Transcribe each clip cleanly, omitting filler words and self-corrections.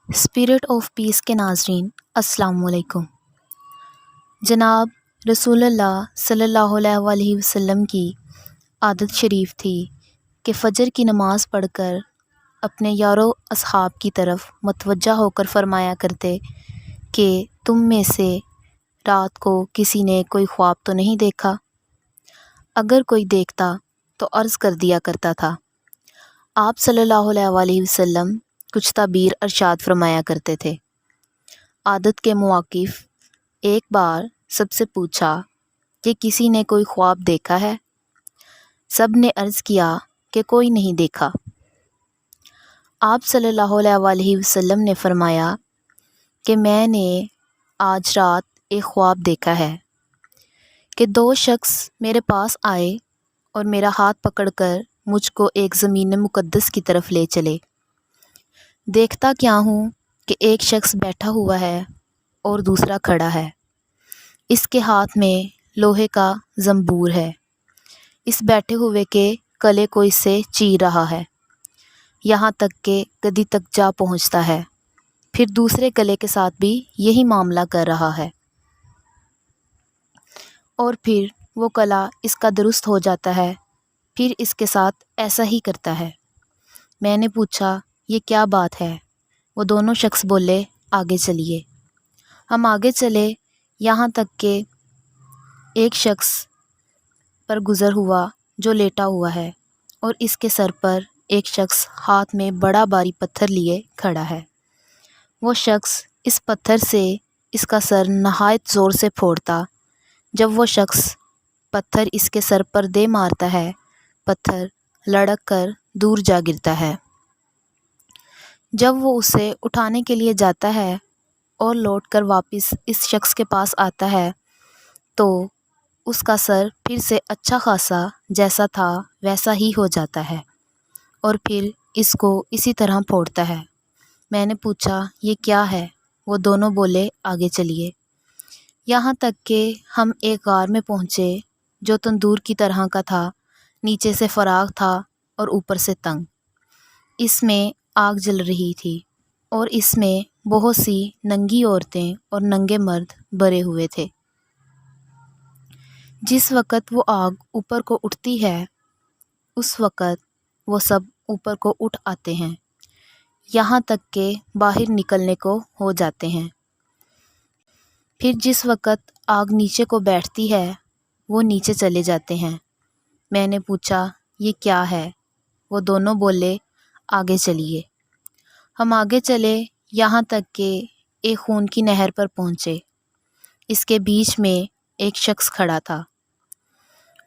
Spirit of peace کے ناظرین السلام علیکم۔ جناب رسول اللہ صلی اللہ علیہ وآلہ وسلم کی عادت شریف تھی کہ فجر کی نماز پڑھ کر اپنے یارو اصحاب کی طرف متوجہ ہو کر فرمایا کرتے کہ تم میں سے رات کو کسی نے کوئی خواب تو نہیں دیکھا؟ اگر کوئی دیکھتا تو عرض کر دیا کرتا تھا۔ آپ صلی اللہ علیہ وآلہ وسلم کچھ تعبیر ارشاد فرمایا کرتے تھے۔ عادت کے مواقف ایک بار سب سے پوچھا کہ کسی نے کوئی خواب دیکھا ہے؟ سب نے عرض کیا کہ کوئی نہیں دیکھا۔ آپ صلی اللہ علیہ وآلہ وسلم نے فرمایا کہ میں نے آج رات ایک خواب دیکھا ہے کہ دو شخص میرے پاس آئے اور میرا ہاتھ پکڑ کر مجھ کو ایک زمین مقدس کی طرف لے چلے۔ دیکھتا کیا ہوں کہ ایک شخص بیٹھا ہوا ہے اور دوسرا کھڑا ہے۔ اس کے ہاتھ میں لوہے کا زنبور ہے۔ اس بیٹھے ہوئے کے کلے کو اس سے چیر رہا ہے، یہاں تک کہ گدی تک جا پہنچتا ہے۔ پھر دوسرے کلے کے ساتھ بھی یہی معاملہ کر رہا ہے، اور پھر وہ کلا اس کا درست ہو جاتا ہے، پھر اس کے ساتھ ایسا ہی کرتا ہے۔ میں نے پوچھا یہ کیا بات ہے؟ وہ دونوں شخص بولے آگے چلیے۔ ہم آگے چلے، یہاں تک کہ ایک شخص پر گزر ہوا جو لیٹا ہوا ہے اور اس کے سر پر ایک شخص ہاتھ میں بڑا بھاری پتھر لیے کھڑا ہے۔ وہ شخص اس پتھر سے اس کا سر نہایت زور سے پھوڑتا۔ جب وہ شخص پتھر اس کے سر پر دے مارتا ہے، پتھر لڑک کر دور جا گرتا ہے۔ جب وہ اسے اٹھانے کے لیے جاتا ہے اور لوٹ کر واپس اس شخص کے پاس آتا ہے تو اس کا سر پھر سے اچھا خاصا جیسا تھا ویسا ہی ہو جاتا ہے، اور پھر اس کو اسی طرح پھوڑتا ہے۔ میں نے پوچھا یہ کیا ہے؟ وہ دونوں بولے آگے چلیے۔ یہاں تک کہ ہم ایک غار میں پہنچے جو تندور کی طرح کا تھا، نیچے سے فراخ تھا اور اوپر سے تنگ۔ اس میں آگ جل رہی تھی اور اس میں بہت سی ننگی عورتیں اور ننگے مرد بھرے ہوئے تھے۔ جس وقت وہ آگ اوپر کو اٹھتی ہے اس وقت وہ سب اوپر کو اٹھ آتے ہیں، یہاں تک کہ باہر نکلنے کو ہو جاتے ہیں۔ پھر جس وقت آگ نیچے کو بیٹھتی ہے وہ نیچے چلے جاتے ہیں۔ میں نے پوچھا یہ کیا ہے؟ وہ دونوں بولے آگے چلیے۔ ہم آگے چلے، یہاں تک کہ ایک خون کی نہر پر پہنچے۔ اس کے بیچ میں ایک شخص کھڑا تھا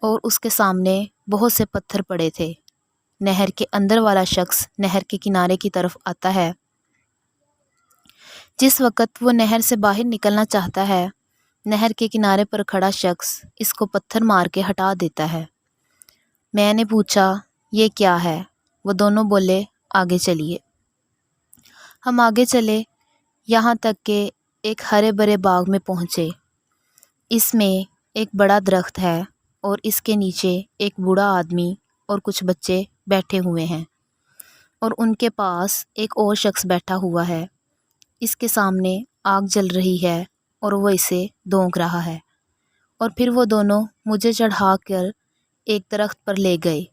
اور اس کے سامنے بہت سے پتھر پڑے تھے۔ نہر کے اندر والا شخص نہر کے کنارے کی طرف آتا ہے۔ جس وقت وہ نہر سے باہر نکلنا چاہتا ہے، نہر کے کنارے پر کھڑا شخص اس کو پتھر مار کے ہٹا دیتا ہے۔ میں نے پوچھا یہ کیا ہے؟ وہ دونوں بولے آگے چلیے۔ ہم آگے چلے، یہاں تک کہ ایک ہرے بھرے باغ میں پہنچے۔ اس میں ایک بڑا درخت ہے اور اس کے نیچے ایک بوڑھا آدمی اور کچھ بچے بیٹھے ہوئے ہیں، اور ان کے پاس ایک اور شخص بیٹھا ہوا ہے۔ اس کے سامنے آگ جل رہی ہے اور وہ اسے دونک رہا ہے، اور پھر وہ دونوں مجھے چڑھا کر ایک درخت پر لے گئے،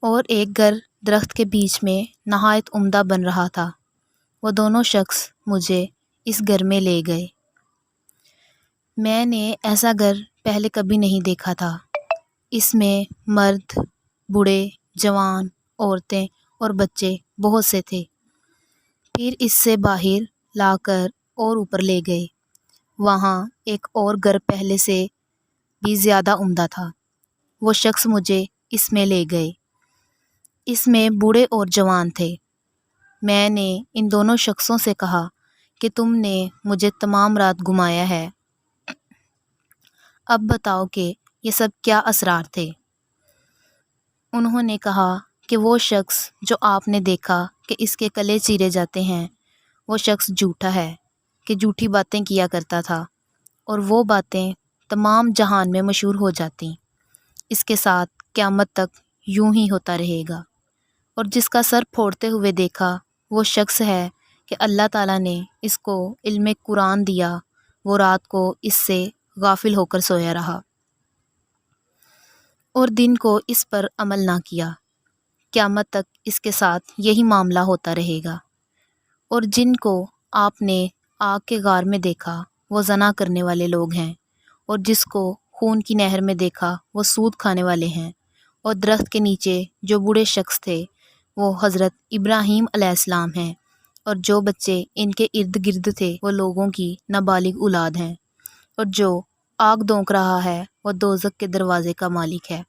اور ایک گھر درخت کے بیچ میں نہایت عمدہ بن رہا تھا۔ وہ دونوں شخص مجھے اس گھر میں لے گئے۔ میں نے ایسا گھر پہلے کبھی نہیں دیکھا تھا۔ اس میں مرد، بوڑھے، جوان، عورتیں اور بچے بہت سے تھے۔ پھر اس سے باہر لا کر اور اوپر لے گئے۔ وہاں ایک اور گھر پہلے سے بھی زیادہ عمدہ تھا۔ وہ شخص مجھے اس میں لے گئے۔ اس میں بوڑھے اور جوان تھے۔ میں نے ان دونوں شخصوں سے کہا کہ تم نے مجھے تمام رات گھمایا ہے، اب بتاؤ کہ یہ سب کیا اسرار تھے؟ انہوں نے کہا کہ وہ شخص جو آپ نے دیکھا کہ اس کے کلے چیرے جاتے ہیں، وہ شخص جھوٹا ہے کہ جھوٹی باتیں کیا کرتا تھا، اور وہ باتیں تمام جہان میں مشہور ہو جاتیں۔ اس کے ساتھ قیامت تک یوں ہی ہوتا رہے گا۔ اور جس کا سر پھوڑتے ہوئے دیکھا وہ شخص ہے کہ اللہ تعالیٰ نے اس کو علم قرآن دیا، وہ رات کو اس سے غافل ہو کر سویا رہا اور دن کو اس پر عمل نہ کیا، قیامت تک اس کے ساتھ یہی معاملہ ہوتا رہے گا۔ اور جن کو آپ نے آگ کے غار میں دیکھا وہ زنا کرنے والے لوگ ہیں، اور جس کو خون کی نہر میں دیکھا وہ سود کھانے والے ہیں، اور درخت کے نیچے جو بوڑھے شخص تھے وہ حضرت ابراہیم علیہ السلام ہیں، اور جو بچے ان کے ارد گرد تھے وہ لوگوں کی نابالغ اولاد ہیں، اور جو آگ دونک رہا ہے وہ دوزخ کے دروازے کا مالک ہے۔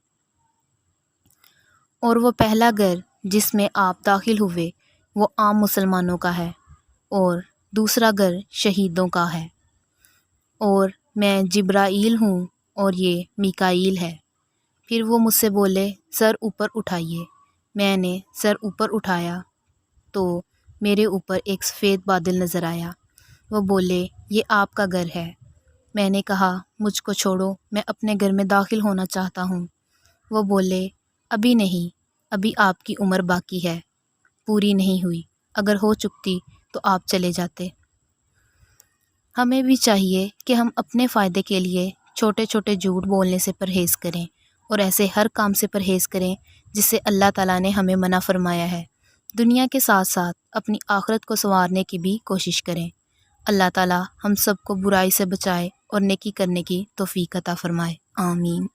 اور وہ پہلا گھر جس میں آپ داخل ہوئے وہ عام مسلمانوں کا ہے، اور دوسرا گھر شہیدوں کا ہے، اور میں جبرائیل ہوں اور یہ میکائیل ہے۔ پھر وہ مجھ سے بولے سر اوپر اٹھائیے۔ میں نے سر اوپر اٹھایا تو میرے اوپر ایک سفید بادل نظر آیا۔ وہ بولے یہ آپ کا گھر ہے۔ میں نے کہا مجھ کو چھوڑو، میں اپنے گھر میں داخل ہونا چاہتا ہوں۔ وہ بولے ابھی نہیں، ابھی آپ کی عمر باقی ہے، پوری نہیں ہوئی، اگر ہو چکتی تو آپ چلے جاتے۔ ہمیں بھی چاہیے کہ ہم اپنے فائدے کے لیے چھوٹے چھوٹے جھوٹ بولنے سے پرہیز کریں، اور ایسے ہر کام سے پرہیز کریں جس سے اللہ تعالیٰ نے ہمیں منع فرمایا ہے۔ دنیا کے ساتھ ساتھ اپنی آخرت کو سنوارنے کی بھی کوشش کریں۔ اللہ تعالیٰ ہم سب کو برائی سے بچائے اور نیکی کرنے کی توفیق عطا فرمائے، آمین۔